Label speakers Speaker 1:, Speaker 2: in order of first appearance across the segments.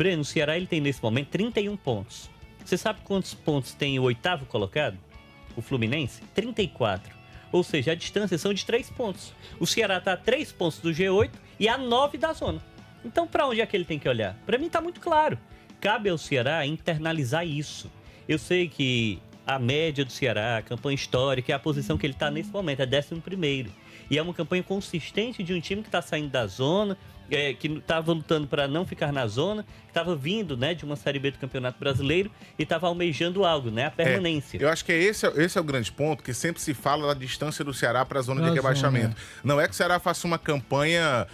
Speaker 1: Breno, o Ceará ele tem nesse momento 31 pontos. Você sabe quantos pontos tem o 8º colocado? O Fluminense? 34. Ou seja, a distância são de 3 pontos. O Ceará está a 3 pontos do G8 e a 9 da zona. Então, para onde é que ele tem que olhar? Para mim está muito claro. Cabe ao Ceará internalizar isso. Eu sei que a média do Ceará, a campanha histórica, é a posição que ele está nesse momento, é 11º. E é uma campanha consistente de um time que está saindo da zona, que estava lutando para não ficar na zona, que estava vindo, né, de uma Série B do Campeonato Brasileiro e estava almejando algo, né, a permanência.
Speaker 2: Eu acho que esse é o grande ponto, que sempre se fala da distância do Ceará para a zona de rebaixamento. Não é que o Ceará faça uma campanha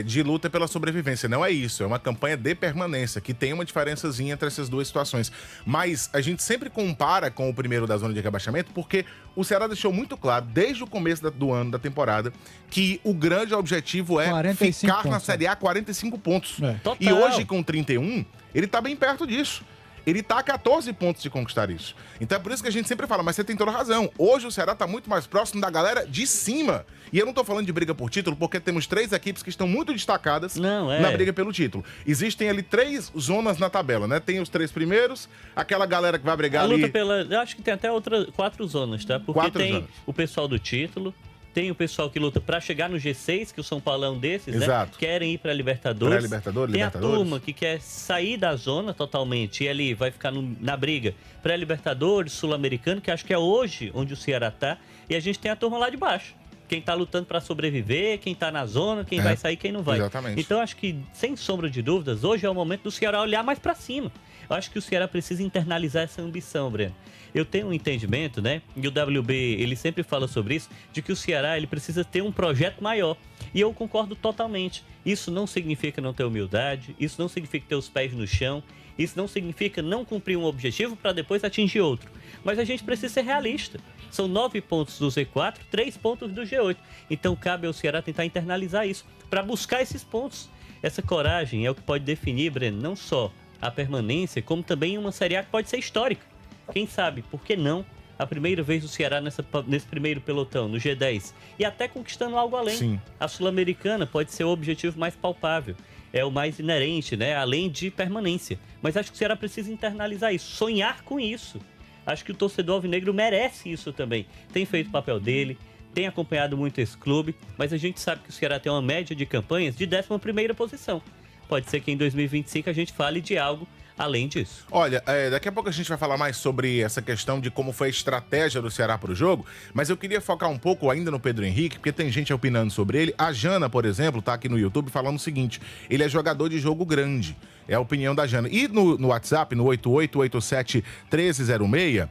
Speaker 2: de luta pela sobrevivência, não é isso, é uma campanha de permanência, que tem uma diferençazinha entre essas duas situações. Mas a gente sempre compara com o primeiro da zona de rebaixamento, porque o Ceará deixou muito claro, desde o começo do ano, da temporada, que o grande objetivo é ficar na Série A 45 pontos. E hoje, com 31, ele tá bem perto disso. Ele tá a 14 pontos de conquistar isso. Então é por isso que a gente sempre fala, mas você tem toda a razão. Hoje o Ceará tá muito mais próximo da galera de cima. E eu não tô falando de briga por título, porque temos 3 equipes que estão muito destacadas na briga pelo título. Existem ali 3 zonas na tabela, né? Tem os 3 primeiros, aquela galera que vai brigar ali...
Speaker 1: Eu acho que tem até 4 zonas, tá? Porque tem o pessoal do título, tem o pessoal que luta para chegar no G6, que o São Paulo é um desses, né? Querem ir para Libertadores. Tem a turma que quer sair da zona totalmente e ali vai ficar na briga pré-Libertadores, Sul-Americano, que acho que é hoje onde o Ceará tá. E a gente tem a turma lá de baixo. Quem tá lutando para sobreviver, quem tá na zona, quem vai sair, quem não vai.
Speaker 2: Exatamente.
Speaker 1: Então acho que, sem sombra de dúvidas, hoje é o momento do Ceará olhar mais para cima. Eu acho que o Ceará precisa internalizar essa ambição, Breno. Eu tenho um entendimento, né? E o WB, ele sempre fala sobre isso, de que o Ceará, ele precisa ter um projeto maior. E eu concordo totalmente. Isso não significa não ter humildade, isso não significa ter os pés no chão, isso não significa não cumprir um objetivo para depois atingir outro. Mas a gente precisa ser realista. São 9 pontos do Z4, 3 pontos do G8. Então cabe ao Ceará tentar internalizar isso, para buscar esses pontos. Essa coragem é o que pode definir, Breno, não só a permanência, como também uma Série A que pode ser histórica. Quem sabe, por que não, a primeira vez do Ceará nesse primeiro pelotão, no G10, e até conquistando algo além.
Speaker 2: Sim.
Speaker 1: A Sul-Americana pode ser o objetivo mais palpável, é o mais inerente, né? Além de permanência. Mas acho que o Ceará precisa internalizar isso, sonhar com isso. Acho que o torcedor alvinegro merece isso também. Tem feito o papel dele, tem acompanhado muito esse clube, mas a gente sabe que o Ceará tem uma média de campanhas de 11ª posição. Pode ser que em 2025 a gente fale de algo além disso.
Speaker 2: Olha, daqui a pouco a gente vai falar mais sobre essa questão de como foi a estratégia do Ceará para o jogo, mas eu queria focar um pouco ainda no Pedro Henrique, porque tem gente opinando sobre ele. A Jana, por exemplo, tá aqui no YouTube falando o seguinte: ele é jogador de jogo grande. É a opinião da Jana. E no WhatsApp, no 8887-1306,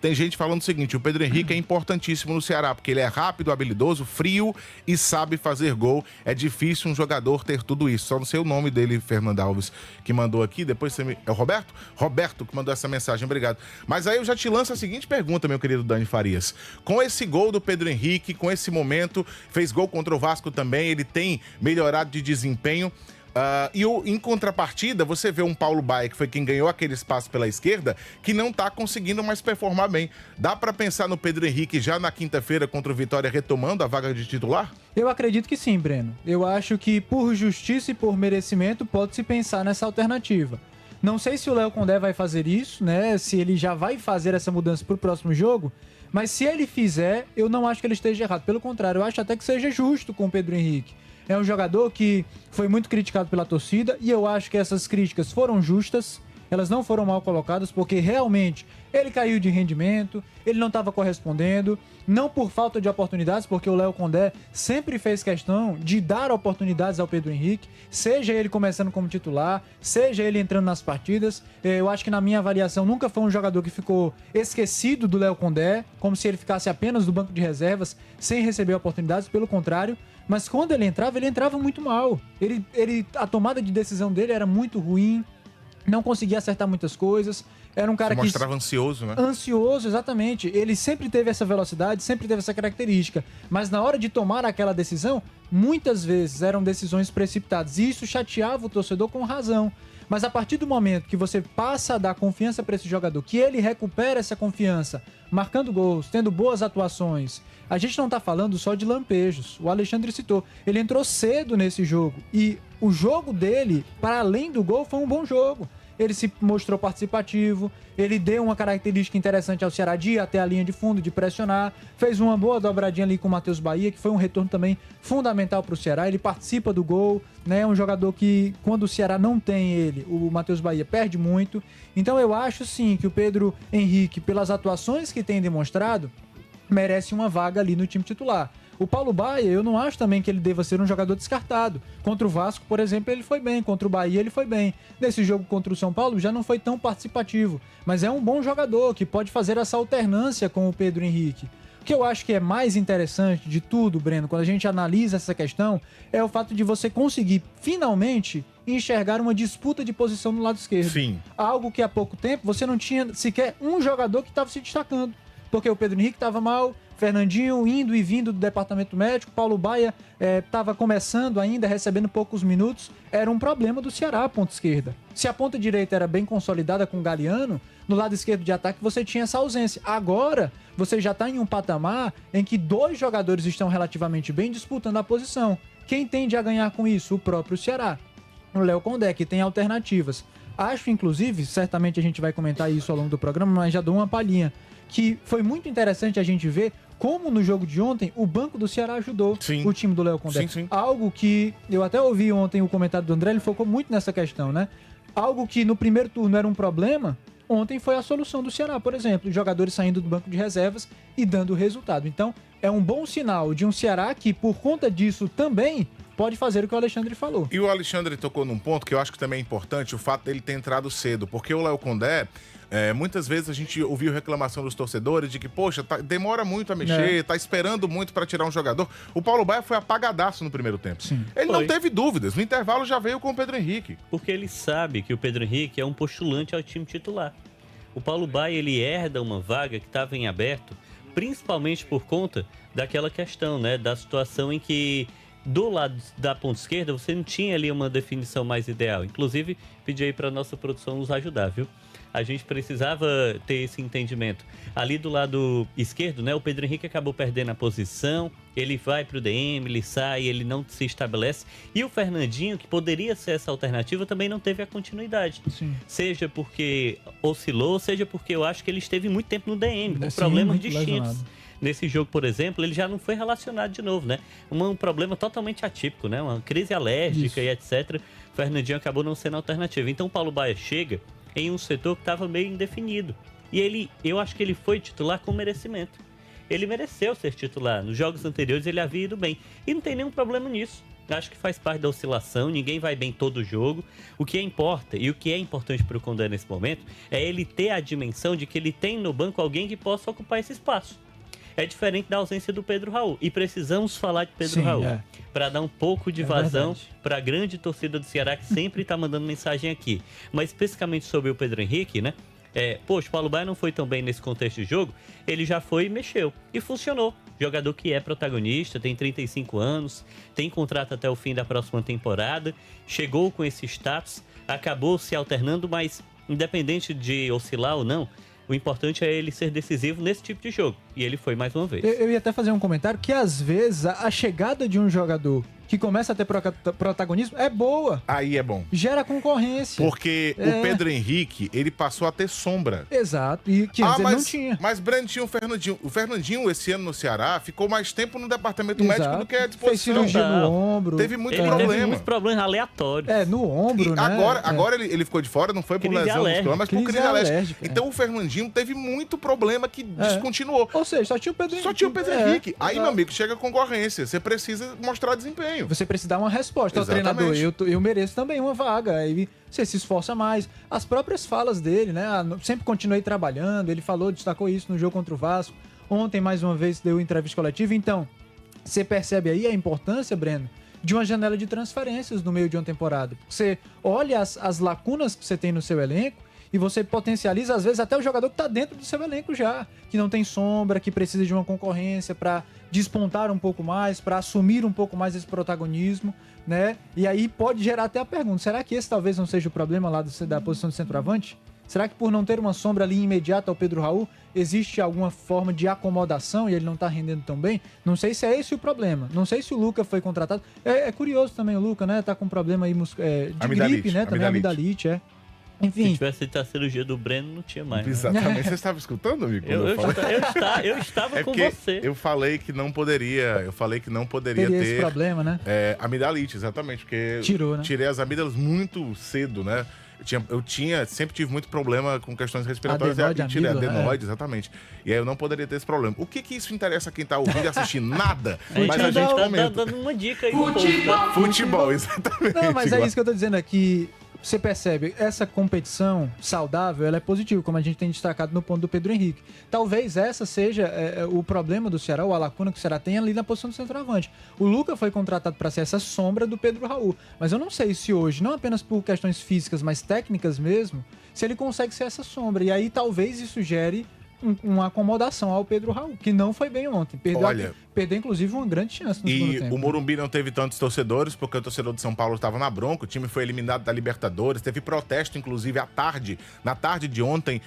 Speaker 2: tem gente falando o seguinte: o Pedro Henrique é importantíssimo no Ceará, porque ele é rápido, habilidoso, frio e sabe fazer gol. É difícil um jogador ter tudo isso. Só não sei o nome dele, Fernando Alves, que mandou aqui. Depois você me... É o Roberto? Roberto que mandou essa mensagem, obrigado. Mas aí eu já te lanço a seguinte pergunta, meu querido Dani Farias. Com esse gol do Pedro Henrique, com esse momento, fez gol contra o Vasco também, ele tem melhorado de desempenho. Em contrapartida, você vê um Paulo Baia, que foi quem ganhou aquele espaço pela esquerda, que não tá conseguindo mais performar bem. Dá pra pensar no Pedro Henrique já na quinta-feira contra o Vitória retomando a vaga de titular?
Speaker 3: Eu acredito que sim, Breno. Eu acho que por justiça e por merecimento pode-se pensar nessa alternativa. Não sei se o Léo Condé vai fazer isso, né? Se ele já vai fazer essa mudança pro próximo jogo, mas se ele fizer, eu não acho que ele esteja errado. Pelo contrário, eu acho até que seja justo com o Pedro Henrique. É um jogador que foi muito criticado pela torcida e eu acho que essas críticas foram justas, elas não foram mal colocadas, porque realmente ele caiu de rendimento, ele não estava correspondendo, não por falta de oportunidades, porque o Léo Condé sempre fez questão de dar oportunidades ao Pedro Henrique, seja ele começando como titular, seja ele entrando nas partidas. Eu acho que na minha avaliação nunca foi um jogador que ficou esquecido do Léo Condé, como se ele ficasse apenas no banco de reservas, sem receber oportunidades, pelo contrário. Mas quando ele entrava muito mal. A tomada de decisão dele era muito ruim, não conseguia acertar muitas coisas. Era um cara que...
Speaker 2: mostrava ansioso, né?
Speaker 3: Ansioso, exatamente. Ele sempre teve essa velocidade, sempre teve essa característica. Mas na hora de tomar aquela decisão, muitas vezes eram decisões precipitadas. E isso chateava o torcedor com razão. Mas a partir do momento que você passa a dar confiança para esse jogador, que ele recupera essa confiança, marcando gols, tendo boas atuações, a gente não tá falando só de lampejos. O Alexandre citou, ele entrou cedo nesse jogo e o jogo dele, para além do gol, foi um bom jogo. Ele se mostrou participativo, ele deu uma característica interessante ao Ceará de ir até a linha de fundo, de pressionar, fez uma boa dobradinha ali com o Matheus Bahia, que foi um retorno também fundamental para o Ceará. Ele participa do gol, né? É um jogador que, quando o Ceará não tem ele, o Matheus Bahia perde muito. Então eu acho sim que o Pedro Henrique, pelas atuações que tem demonstrado, merece uma vaga ali no time titular. O Paulo Baia, eu não acho também que ele deva ser um jogador descartado. Contra o Vasco, por exemplo, ele foi bem. Contra o Bahia, ele foi bem. Nesse jogo contra o São Paulo, já não foi tão participativo. Mas é um bom jogador que pode fazer essa alternância com o Pedro Henrique. O que eu acho que é mais interessante de tudo, Breno, quando a gente analisa essa questão, é o fato de você conseguir, finalmente, enxergar uma disputa de posição no lado esquerdo.
Speaker 2: Sim.
Speaker 3: Algo que há pouco tempo você não tinha sequer um jogador que estava se destacando. Porque o Pedro Henrique estava mal, Fernandinho indo e vindo do departamento médico, Paulo Baia estava começando ainda, recebendo poucos minutos. Era um problema do Ceará, a ponta esquerda. Se a ponta direita era bem consolidada com o Galeano, no lado esquerdo de ataque você tinha essa ausência. Agora, você já está em um patamar em que 2 jogadores estão relativamente bem disputando a posição. Quem tende a ganhar com isso? O próprio Ceará. O Léo Condé, que tem alternativas. Acho, inclusive, certamente a gente vai comentar isso ao longo do programa, mas já dou uma palhinha, que foi muito interessante a gente ver como no jogo de ontem o banco do Ceará ajudou o time do Léo Condé.
Speaker 2: Sim.
Speaker 3: Algo que eu até ouvi ontem o comentário do André, ele focou muito nessa questão, né? Algo que no primeiro turno era um problema, ontem foi a solução do Ceará, por exemplo, os jogadores saindo do banco de reservas e dando resultado. Então, é um bom sinal de um Ceará que, por conta disso também, pode fazer o que o Alexandre falou.
Speaker 2: E o Alexandre tocou num ponto que eu acho que também é importante, o fato dele ter entrado cedo, porque o Léo Condé, muitas vezes a gente ouviu reclamação dos torcedores de que, poxa, demora muito a mexer, tá esperando muito para tirar um jogador. O Paulo Baia foi apagadaço no primeiro tempo.
Speaker 3: Sim.
Speaker 2: Ele não teve dúvidas, no intervalo já veio com o Pedro Henrique.
Speaker 1: Porque ele sabe que o Pedro Henrique é um postulante ao time titular. O Paulo Baia, ele herda uma vaga que estava em aberto, principalmente por conta daquela questão, né, da situação em que do lado da ponta esquerda você não tinha ali uma definição mais ideal. Inclusive, pedi aí para nossa produção nos ajudar, viu? A gente precisava ter esse entendimento. Ali do lado esquerdo, né, o Pedro Henrique acabou perdendo a posição, ele vai para o DM, ele sai, ele não se estabelece. E o Fernandinho, que poderia ser essa alternativa, também não teve a continuidade.
Speaker 3: Sim.
Speaker 1: Seja porque oscilou, seja porque eu acho que ele esteve muito tempo no DM, com problemas distintos.
Speaker 3: Lesionado.
Speaker 1: Nesse jogo, por exemplo, ele já não foi relacionado de novo, né? Um problema totalmente atípico, né? Uma crise alérgica e etc. O Fernandinho acabou não sendo alternativa. Então o Paulo Baia chega em um setor que estava meio indefinido. E eu acho que ele foi titular com merecimento. Ele mereceu ser titular. Nos jogos anteriores ele havia ido bem. E não tem nenhum problema nisso. Acho que faz parte da oscilação, ninguém vai bem todo jogo. O que importa, e o que é importante para o Condé nesse momento, é ele ter a dimensão de que ele tem no banco alguém que possa ocupar esse espaço. É diferente da ausência do Pedro Raul. E precisamos falar de Pedro Raul. Para dar um pouco de vazão para a grande torcida do Ceará que sempre está mandando mensagem aqui. Mas especificamente sobre o Pedro Henrique, né? Poxa, o Paulo Baia não foi tão bem nesse contexto de jogo. Ele já foi e mexeu. E funcionou. Jogador que é protagonista, tem 35 anos, tem contrato até o fim da próxima temporada, chegou com esse status, acabou se alternando, mas independente de oscilar ou não, o importante é ele ser decisivo nesse tipo de jogo. E ele foi mais uma vez.
Speaker 3: Eu ia até fazer um comentário que, às vezes, a chegada de um jogador que começa a ter protagonismo é boa.
Speaker 2: Aí é bom.
Speaker 3: Gera concorrência.
Speaker 2: Porque o Pedro Henrique, ele passou a ter sombra.
Speaker 3: Exato. E que antes ele não tinha.
Speaker 2: Mas Breno tinha o Fernandinho. O Fernandinho, esse ano no Ceará, ficou mais tempo no departamento médico do que à disposição.
Speaker 3: Fez cirurgia no ombro.
Speaker 2: Teve muito problema.
Speaker 1: Teve muitos problemas aleatórios.
Speaker 3: No ombro, né?
Speaker 2: Agora ele ficou de fora, não foi por lesão muscular, mas por crise alérgica. Então o Fernandinho teve muito problema que descontinuou.
Speaker 3: Ou seja, só tinha o Pedro Henrique.
Speaker 2: Só tinha o Pedro Henrique. Aí, meu amigo, chega a concorrência. Você precisa mostrar desempenho.
Speaker 3: Você precisa dar uma resposta ao treinador. Eu mereço também uma vaga. Aí você se esforça mais. As próprias falas dele, né? Sempre continuei trabalhando. Ele destacou isso no jogo contra o Vasco. Ontem, mais uma vez, deu entrevista coletiva. Então, você percebe aí a importância, Breno, de uma janela de transferências no meio de uma temporada. Você olha as lacunas que você tem no seu elenco e você potencializa, às vezes, até o jogador que tá dentro do seu elenco já, que não tem sombra, que precisa de uma concorrência para despontar um pouco mais, para assumir um pouco mais esse protagonismo, né? E aí pode gerar até a pergunta, será que esse talvez não seja o problema lá da posição de centroavante? Será que por não ter uma sombra ali imediata ao Pedro Raul, existe alguma forma de acomodação e ele não tá rendendo tão bem? Não sei se é esse o problema. Não sei se o Luca foi contratado. É curioso também o Luca, né? Tá com problema aí de gripe, né? Também amidalite, Enfim.
Speaker 1: Se tivesse feito a cirurgia do Breno, não tinha mais.
Speaker 2: Exatamente.
Speaker 1: Né?
Speaker 2: Você estava escutando, amigo?
Speaker 1: Eu estava com você.
Speaker 2: Eu falei que não poderia
Speaker 3: Teria
Speaker 2: ter
Speaker 3: esse problema, né?
Speaker 2: amidalite, exatamente. Porque
Speaker 3: tirou, né?
Speaker 2: Tirei as amígdalas muito cedo, né? Sempre tive muito problema com questões respiratórias e tirei adenoide, exatamente. E aí eu não poderia ter esse problema. O que isso interessa a quem tá ouvindo e assistindo? Nada.
Speaker 1: Mas a gente tá dando uma dica aí.
Speaker 2: Futebol, exatamente.
Speaker 3: Não, mas é isso que eu tô dizendo aqui. Você percebe, essa competição saudável, ela é positiva, como a gente tem destacado no ponto do Pedro Henrique. Talvez essa seja o problema do Ceará, ou a lacuna que o Ceará tem ali na posição do centroavante. O Luca foi contratado para ser essa sombra do Pedro Raul, mas eu não sei se hoje, não apenas por questões físicas, mas técnicas mesmo, se ele consegue ser essa sombra. E aí talvez isso gere uma acomodação ao Pedro Raul, que não foi bem ontem. Perdeu, inclusive, uma grande chance no segundo tempo.
Speaker 2: E o Morumbi não teve tantos torcedores, porque o torcedor de São Paulo estava na bronca, o time foi eliminado da Libertadores, teve protesto, inclusive, na tarde de ontem,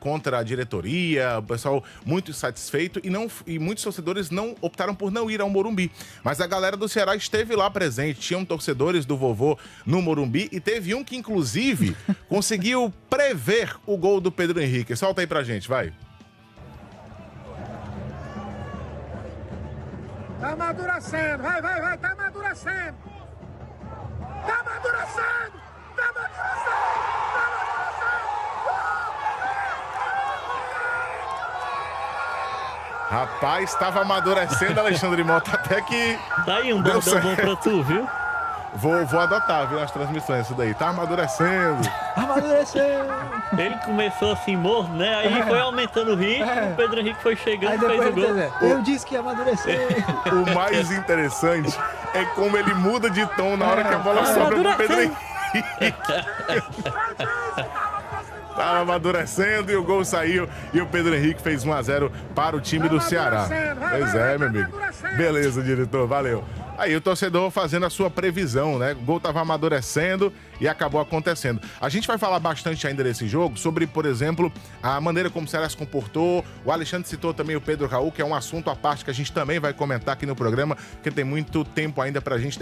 Speaker 2: contra a diretoria, o pessoal muito insatisfeito, e muitos torcedores optaram por não ir ao Morumbi. Mas a galera do Ceará esteve lá presente, tinham torcedores do vovô no Morumbi, e teve um que, inclusive, conseguiu prever o gol do Pedro Henrique. Solta aí pra gente, vai.
Speaker 4: Tá amadurecendo, vai, tá amadurecendo! Tá amadurecendo! Tá amadurecendo!
Speaker 2: Rapaz, estava amadurecendo, Alexandre Mota, até que...
Speaker 1: Tá aí um bordão bom pra tu, viu?
Speaker 2: Vou adotar, viu, nas transmissões, isso daí. Tá amadurecendo.
Speaker 3: Amadurecendo.
Speaker 1: Ele começou assim, morto, né? Aí foi aumentando o ritmo, o Pedro Henrique foi chegando e fez o gol.
Speaker 3: Eu disse que ia amadurecer.
Speaker 2: O mais interessante é como ele muda de tom na hora que a bola sobra pro Pedro Henrique. Tava amadurecendo e o gol saiu e o Pedro Henrique fez 1-0 para o time do Ceará. Pois é, meu amigo. Beleza, diretor, valeu. Aí o torcedor fazendo a sua previsão, né? O gol tava amadurecendo e acabou acontecendo. A gente vai falar bastante ainda desse jogo, sobre, por exemplo, a maneira como o Ceará se comportou. O Alexandre citou também o Pedro Raul, que é um assunto à parte que a gente também vai comentar aqui no programa, porque tem muito tempo ainda pra gente